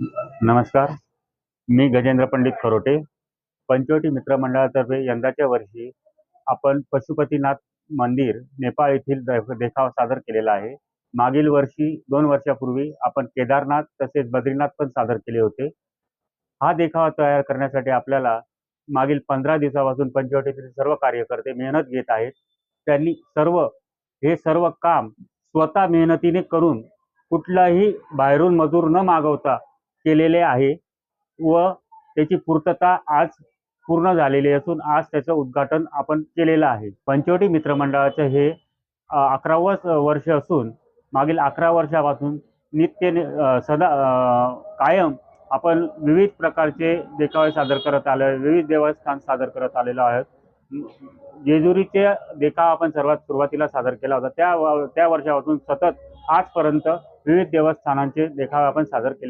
नमस्कार. मी गजेंद्र पंडित खरोटे. पंचवटी मित्रमंडळातर्फे यंदाच्या वर्षी आपण पशुपतीनाथ मंदिर नेपाळ येथील देखावा सादर केलेला आहे. मागील वर्षी 2 वर्षापूर्वी आपण केदारनाथ तसेच बद्रीनाथ पण सादर केले होते. हा देखावा तयार करण्यासाठी आपल्याला मागील 15 दिवसापासून पंचवटीतील सर्व कार्यकर्ते मेहनत घेत आहेत. त्यांनी हे सर्व काम स्वतः मेहनतीने करून कुठलाही बाहेरून मजूर न मागवता केलेले आहे व त्याची पूर्तता आज पूर्ण झालेली असून आज त्याचं उद्घाटन आपण केलेलं आहे. पंचवटी मित्रमंडळाचे हे 11वं वर्ष असून मागील 11 वर्षापासून कायम आपण विविध प्रकारचे देखावे सादर करत आलो आहे, विविध देवस्थान सादर करत आलेलो आहोत. जेजुरीचे देखावा आपण सर्वात सुरुवातीला सादर केला होता. त्या वर्षापासून सतत आजपर्यंत विविध देवस्थानांचे देखावे आपण सादर केले.